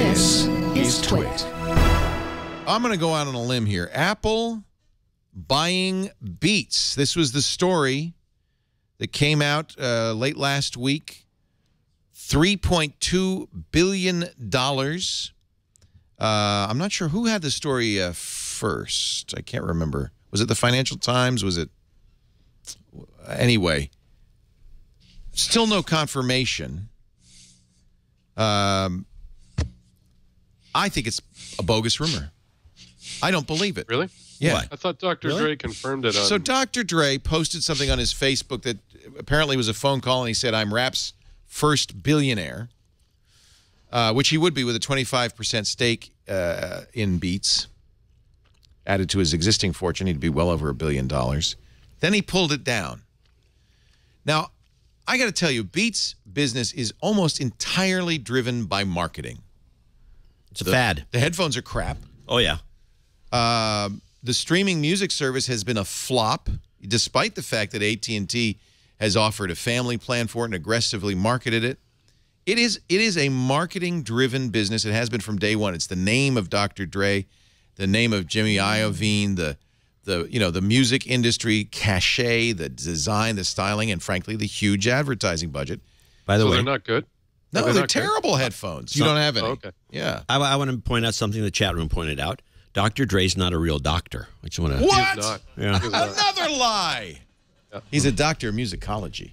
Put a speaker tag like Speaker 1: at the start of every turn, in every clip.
Speaker 1: This is TWiT.
Speaker 2: I'm going to go out on a limb here. Apple buying Beats. This was the story that came out late last week. $3.2 billion. I'm not sure who had the story first. I can't remember. Was it the Financial Times? Was it? Anyway, still no confirmation. I think it's a bogus rumor. I don't believe it.
Speaker 3: Really?
Speaker 2: Yeah.
Speaker 3: What? I thought Dr. Dre confirmed it.
Speaker 2: So Dr. Dre posted something on his Facebook that apparently was a phone call, and he said, I'm rap's first billionaire, which he would be with a 25% stake in Beats. Added to his existing fortune, he'd be well over $1 billion. Then he pulled it down. Now, I got to tell you, Beats' business is almost entirely driven by marketing.
Speaker 4: It's a fad.
Speaker 2: The headphones are crap.
Speaker 4: Oh, yeah.
Speaker 2: The streaming music service has been a flop, despite the fact that AT&T has offered a family plan for it and aggressively marketed it. It is a marketing-driven business. It has been from day one. It's the name of Dr. Dre, the name of Jimmy Iovine, the music industry cachet, the design, the styling, and frankly, the huge advertising budget.
Speaker 4: By the way,
Speaker 3: they're not good?
Speaker 2: No, they're terrible headphones. You don't have any.
Speaker 3: Oh, okay.
Speaker 2: Yeah.
Speaker 4: I want to point out something the chat room pointed out. Dr. Dre's not a real doctor. I just want to.
Speaker 2: What?
Speaker 3: He's not.
Speaker 4: Yeah.
Speaker 3: He's not.
Speaker 2: Another lie.
Speaker 3: Yeah.
Speaker 2: He's a doctor of musicology.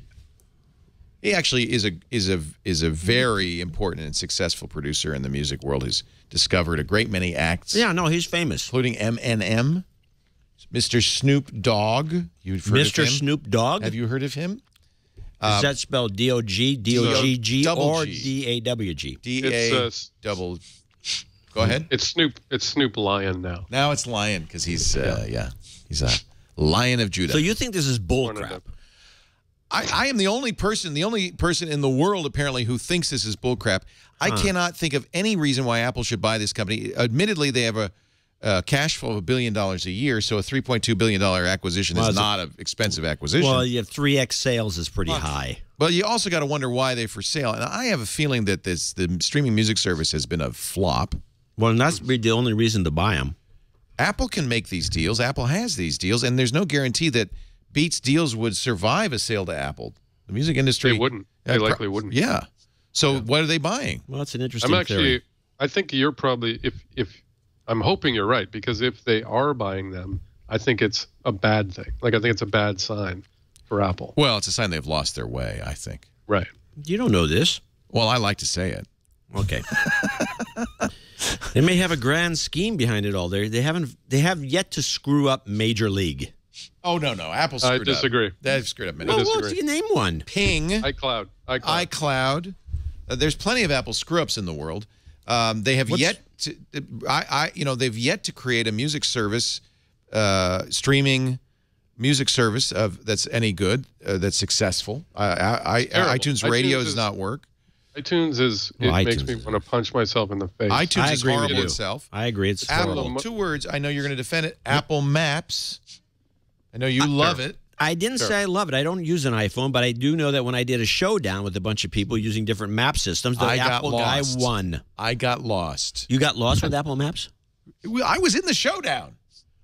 Speaker 2: He actually is a very important and successful producer in the music world. He's discovered a great many acts.
Speaker 4: Yeah, no, he's famous.
Speaker 2: Including Eminem, Mr. Snoop Dogg. You've heard of him?
Speaker 4: Mr. Snoop Dogg?
Speaker 2: Have you heard of him?
Speaker 4: Is that spelled D-O-G, D-O-G-G,
Speaker 2: double
Speaker 4: or
Speaker 2: G.
Speaker 4: D-A-W-G?
Speaker 2: D-A-double. Go ahead.
Speaker 3: It's Snoop Lion now.
Speaker 2: Now it's Lion because he's he's a Lion of Judah.
Speaker 4: So you think this is bullcrap?
Speaker 2: I am the only person in the world apparently who thinks this is bullcrap. I cannot think of any reason why Apple should buy this company. Admittedly, they have a cash flow of $1 billion a year, so a $3.2 billion acquisition is not an expensive acquisition.
Speaker 4: Well, you have 3x sales is pretty high.
Speaker 2: But you also got to wonder why they're for sale. And I have a feeling that the streaming music service has been a flop.
Speaker 4: Well, and that's the only reason to buy them.
Speaker 2: Apple can make these deals. Apple has these deals, and there's no guarantee that Beats deals would survive a sale to Apple. The music industry...
Speaker 3: They wouldn't. They likely wouldn't.
Speaker 2: Yeah. So what are they buying?
Speaker 4: Well, that's an interesting theory.
Speaker 3: I think you're probably... if I'm hoping you're right, because if they are buying them, I think it's a bad thing. Like, I think it's a bad sign for Apple.
Speaker 2: Well, it's a sign they've lost their way, I think.
Speaker 3: Right.
Speaker 4: You don't know this.
Speaker 2: Well, I like to say it.
Speaker 4: Okay. They may have a grand scheme behind it all. They have yet to screw up Major League.
Speaker 2: Oh, no. Apple screwed up.
Speaker 3: I disagree.
Speaker 2: They've screwed up many.
Speaker 4: Well, you name one.
Speaker 2: Ping.
Speaker 3: iCloud.
Speaker 2: There's plenty of Apple screw-ups in the world. They have yet to they've yet to create a music service, streaming music service that's any good, that's successful. iTunes Radio does not work.
Speaker 3: iTunes makes me want to punch myself in the face.
Speaker 2: iTunes is horrible itself.
Speaker 4: I agree. It's
Speaker 2: Apple,
Speaker 4: horrible.
Speaker 2: 2 words. I know you're going to defend it. Apple Maps. I know you love it.
Speaker 4: I didn't say I love it. I don't use an iPhone, but I do know that when I did a showdown with a bunch of people using different map systems, the Apple guy won.
Speaker 2: I got lost.
Speaker 4: You got lost with Apple Maps?
Speaker 2: I was in the showdown.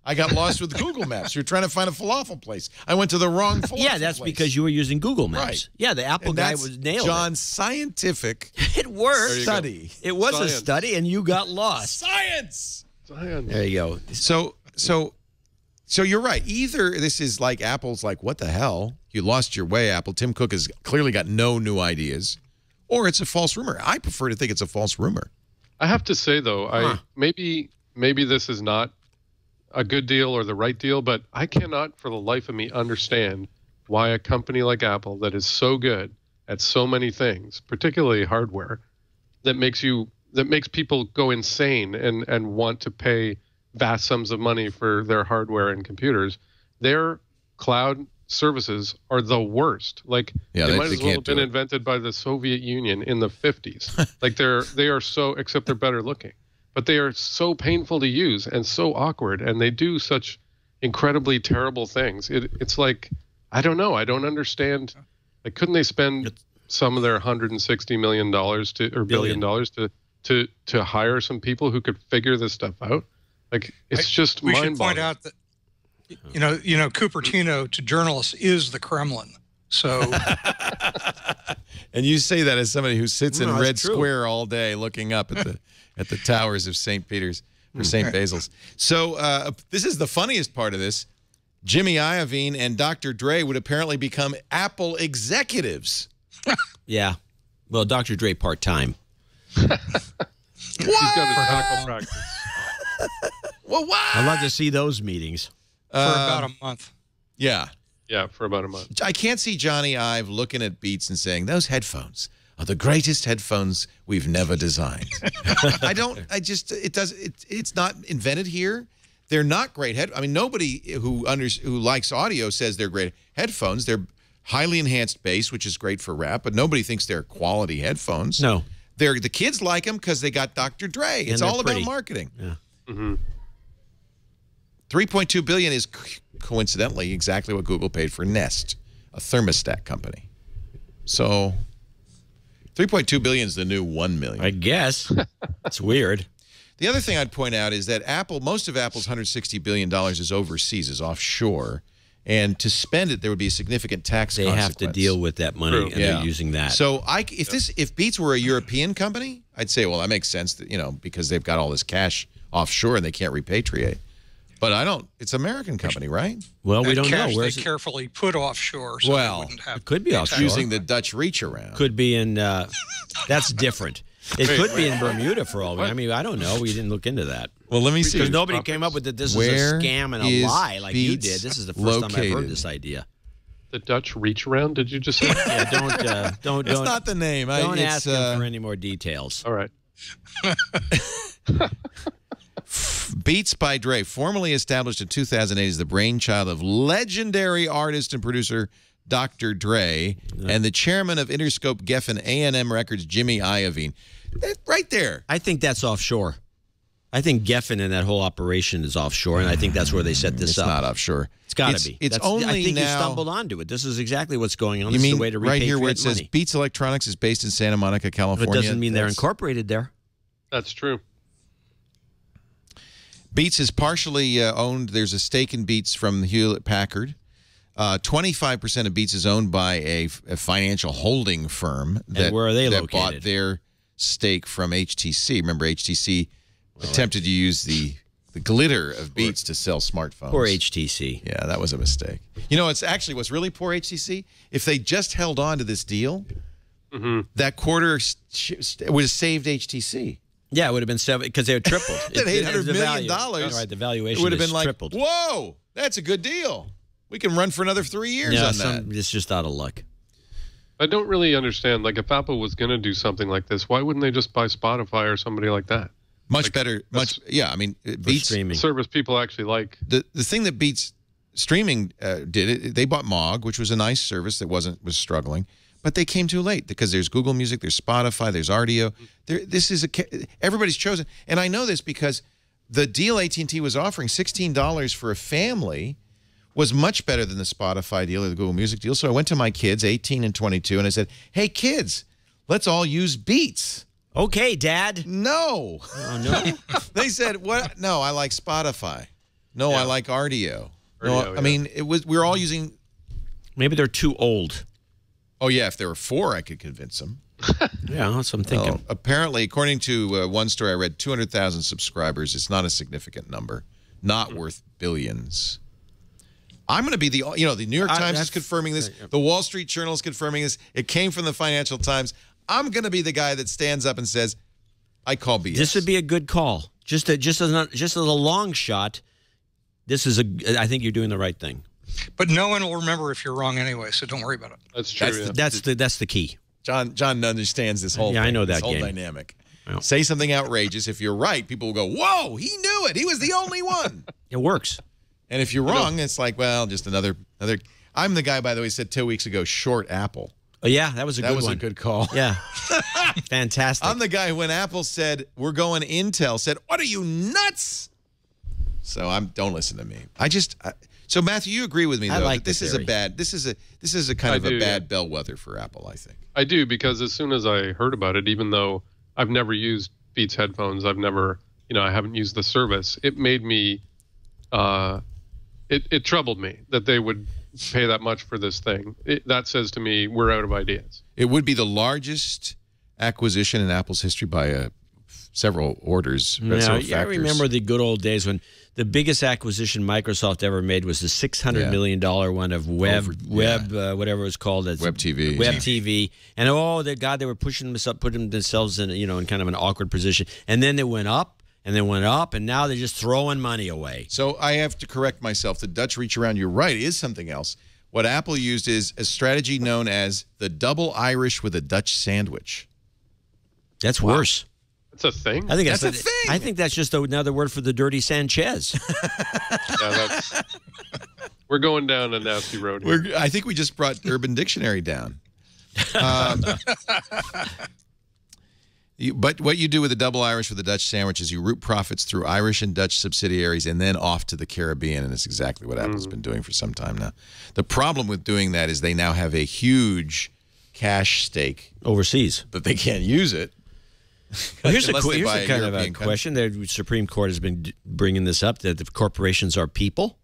Speaker 2: I got lost with Google Maps. You're trying to find a falafel place. I went to the wrong falafel place.
Speaker 4: Yeah, that's because you were using Google Maps.
Speaker 2: Right.
Speaker 4: Yeah, the Apple guy was nailed.
Speaker 2: John's scientific
Speaker 4: it worked.
Speaker 2: Study.
Speaker 4: It was a study, and you got lost.
Speaker 2: Science.
Speaker 4: There you go.
Speaker 2: So you're right. Either this is like Apple's like, what the hell? You lost your way, Apple. Tim Cook has clearly got no new ideas. Or it's a false rumor. I prefer to think it's a false rumor.
Speaker 3: I have to say, though, maybe this is not a good deal or the right deal, but I cannot for the life of me understand why a company like Apple that is so good at so many things, particularly hardware, that makes people go insane and want to pay vast sums of money for their hardware and computers. Their cloud services are the worst. Like, they might as well have been invented by the Soviet Union in the 50s. Like, they are so, except they're better looking. But they are so painful to use and so awkward, and they do such incredibly terrible things. It's like, I don't know. I don't understand. Like, couldn't they spend some of their $160 million or $1 billion to to hire some people who could figure this stuff out? Like, it's just
Speaker 1: we
Speaker 3: mind-boggling.
Speaker 1: should point out that Cupertino to journalists is the Kremlin. So,
Speaker 2: and you say that as somebody who sits in
Speaker 4: No,
Speaker 2: Red
Speaker 4: that's true.
Speaker 2: Square all day looking up at the towers of St. Peter's or St. Basil's. So this is the funniest part of this. Jimmy Iovine and Dr. Dre would apparently become Apple executives.
Speaker 4: Yeah. Well, Dr. Dre part-time.
Speaker 3: He's got his tackle practice.
Speaker 2: Well, what?
Speaker 4: I'd love to see those meetings.
Speaker 1: for about a month.
Speaker 2: Yeah.
Speaker 3: Yeah, for about a month.
Speaker 2: I can't see Johnny Ive looking at Beats and saying, those headphones are the greatest headphones we've never designed. It's not invented here. They're not great I mean, nobody who likes audio says they're great headphones. They're highly enhanced bass, which is great for rap, but nobody thinks they're quality headphones.
Speaker 4: No.
Speaker 2: The kids like them because they got Dr. Dre. It's all about marketing.
Speaker 4: Yeah.
Speaker 3: Mm-hmm.
Speaker 2: $3.2 billion is coincidentally exactly what Google paid for Nest, a thermostat company. So $3.2 billion is the new $1 million.
Speaker 4: I guess. It's weird.
Speaker 2: The other thing I'd point out is that most of Apple's $160 billion is overseas, is offshore. And to spend it, there would be a significant tax consequence.
Speaker 4: They have to deal with that money, and they're using that.
Speaker 2: So if Beats were a European company, I'd say, well, that makes sense, that, because they've got all this cash offshore and they can't repatriate. But I don't. It's an American company, right?
Speaker 4: Well, we don't know.
Speaker 1: Cash
Speaker 4: Where's
Speaker 1: they
Speaker 4: it?
Speaker 1: carefully put offshore. So
Speaker 2: Well,
Speaker 1: they wouldn't have
Speaker 4: It could be offshore.
Speaker 2: Using the Dutch reach around.
Speaker 4: Could be in. That's different. It could be in Bermuda for all we. I mean, I don't know. We didn't look into that.
Speaker 2: Well, let me see.
Speaker 4: Because nobody came up with that. This is a scam and a lie like you did. This is the first time I've heard this idea.
Speaker 3: The Dutch reach around, did you just say?
Speaker 4: Yeah, don't.
Speaker 2: It's not the name.
Speaker 4: Don't ask him for any more details.
Speaker 3: All right.
Speaker 2: Beats by Dre, formally established in 2008 as the brainchild of legendary artist and producer Dr. Dre and the chairman of Interscope Geffen A&M Records, Jimmy Iovine. Right there.
Speaker 4: I think that's offshore. I think Geffen and that whole operation is offshore, and I think that's where they set this
Speaker 2: It's
Speaker 4: up.
Speaker 2: not offshore.
Speaker 4: It's got to be.
Speaker 2: It's only
Speaker 4: I think
Speaker 2: now.
Speaker 4: you stumbled onto it. This is exactly what's going on.
Speaker 2: You
Speaker 4: This
Speaker 2: mean
Speaker 4: is the way to
Speaker 2: right here where it
Speaker 4: repatriate
Speaker 2: says
Speaker 4: money.
Speaker 2: Beats Electronics is based in Santa Monica,
Speaker 4: But
Speaker 2: California?
Speaker 4: it doesn't mean they're incorporated there.
Speaker 3: That's true.
Speaker 2: Beats is partially owned. There's a stake in Beats from Hewlett-Packard. 25% of Beats is owned by a financial holding firm that,
Speaker 4: where are they
Speaker 2: that
Speaker 4: located?
Speaker 2: bought their stake from HTC. Remember, HTC attempted to use the glitter of Beats to sell smartphones.
Speaker 4: Poor HTC.
Speaker 2: Yeah, that was a mistake. It's actually what's really poor HTC. If they just held on to this deal, that quarter would have saved HTC.
Speaker 4: Yeah, it would have been 7 because they had tripled.
Speaker 2: That $800 million.
Speaker 4: Right, the valuation
Speaker 2: It would have
Speaker 4: is
Speaker 2: been like,
Speaker 4: tripled.
Speaker 2: whoa, that's a good deal. We can run for another 3 years on that.
Speaker 4: It's just out of luck.
Speaker 3: I don't really understand. Like, if Apple was going to do something like this, why wouldn't they just buy Spotify or somebody like that?
Speaker 2: Much better. Yeah, I mean, Beats
Speaker 4: streaming.
Speaker 3: Service people actually like.
Speaker 2: The thing that Beats streaming did, they bought Mog, which was a nice service that was struggling, but they came too late because there's Google Music, there's Spotify, there's Rdio. Everybody's chosen, and I know this because the deal AT&T was offering, $16 for a family, was much better than the Spotify deal or the Google Music deal. So I went to my kids, 18 and 22, and I said, "Hey kids, let's all use Beats."
Speaker 4: Okay, Dad.
Speaker 2: No.
Speaker 4: Oh, no.
Speaker 2: They said, "What? No, I like Spotify. No, I like Rdio." No, I mean, we're all using.
Speaker 4: Maybe they're too old.
Speaker 2: Oh yeah, if there were 4, I could convince them.
Speaker 4: Yeah, that's what I'm thinking.
Speaker 2: Well, apparently, according to one story I read, 200,000 subscribers. It's not a significant number. Not worth billions. I'm going to be the New York Times is confirming this. The Wall Street Journal is confirming this. It came from the Financial Times. I'm going to be the guy that stands up and says, "I call BS."
Speaker 4: This would be a good call. Just as a long shot. I think you're doing the right thing.
Speaker 1: But no one will remember if you're wrong anyway, so don't worry about it.
Speaker 3: That's true.
Speaker 4: That's the key.
Speaker 2: John understands this whole
Speaker 4: I know that
Speaker 2: this whole
Speaker 4: game.
Speaker 2: dynamic.
Speaker 4: Yeah.
Speaker 2: Say something outrageous. If you're right, people will go, "Whoa, he knew it. He was the only one."
Speaker 4: It works.
Speaker 2: And if you're wrong, it's like, well, just another. I'm the guy, by the way, said 2 weeks ago, short Apple.
Speaker 4: Oh yeah, that was a good one.
Speaker 2: That was a good call.
Speaker 4: Yeah, fantastic.
Speaker 2: I'm the guy when Apple said we're going Intel said, "What are you nuts?" So don't listen to me. So Matthew, you agree with me though?
Speaker 4: I like
Speaker 2: that this is a bad. This is a kind of a bad bellwether for Apple, I think.
Speaker 3: I do, because as soon as I heard about it, even though I've never used Beats headphones. I've never, I haven't used the service. It made me, it troubled me that they would pay that much for this thing. That says to me, we're out of ideas.
Speaker 2: It would be the largest acquisition in Apple's history by several orders.
Speaker 4: Now, I remember the good old days when the biggest acquisition Microsoft ever made was the $600 million one of whatever it was called.
Speaker 2: Web TV.
Speaker 4: Web TV. And they were pushing themselves in, in kind of an awkward position. And then they went up, and they went up, and now they're just throwing money away.
Speaker 2: So I have to correct myself. The Dutch reach around, you're right, is something else. What Apple used is a strategy known as the double Irish with a Dutch sandwich.
Speaker 4: That's worse.
Speaker 3: That's a thing?
Speaker 4: I think
Speaker 2: that's a thing.
Speaker 4: I think that's just another word for the dirty Sanchez.
Speaker 3: We're going down a nasty road here.
Speaker 2: I think we just brought Urban Dictionary down. But what you do with a double Irish with a Dutch sandwich is you route profits through Irish and Dutch subsidiaries and then off to the Caribbean, and it's exactly what Apple's been doing for some time now. The problem with doing that is they now have a huge cash stake
Speaker 4: overseas,
Speaker 2: but they can't use it.
Speaker 4: Well, here's a kind of a question. The Supreme Court has been bringing this up, that the corporations are people.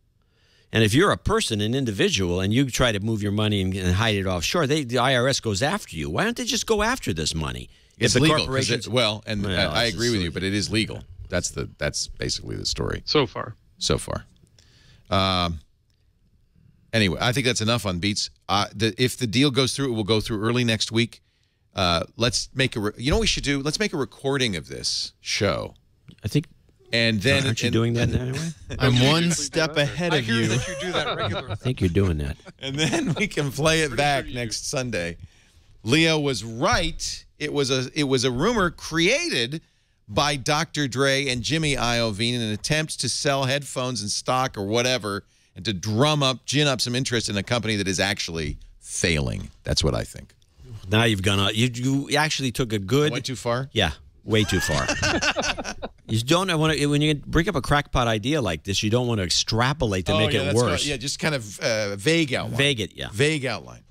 Speaker 4: And if you're a person, an individual, and you try to move your money and hide it offshore, the IRS goes after you. Why don't they just go after this money?
Speaker 2: It's legal. I agree with you, but it is legal. That's basically the story.
Speaker 3: So far.
Speaker 2: Anyway, I think that's enough on Beats. If the deal goes through, it will go through early next week. Let's make you know what we should do? Let's make a recording of this show.
Speaker 4: I think.
Speaker 2: And then
Speaker 4: aren't you doing that anyway?
Speaker 2: I'm one step ahead of you.
Speaker 1: I hear that you do that regularly.
Speaker 4: I think you're doing that.
Speaker 2: And then we can play it back next Sunday. Leo was right. It was a rumor created by Dr. Dre and Jimmy Iovine in an attempt to sell headphones and stock or whatever, and to gin up some interest in a company that is actually failing. That's what I think.
Speaker 4: Now you've gone out. You actually took a good.
Speaker 2: Went too far?
Speaker 4: Yeah, way too far. You don't want to, when you bring up a crackpot idea like this, you don't want to extrapolate to make it worse.
Speaker 2: Right. Yeah, just kind of vague outline.
Speaker 4: Vague it, yeah.
Speaker 2: Vague outline.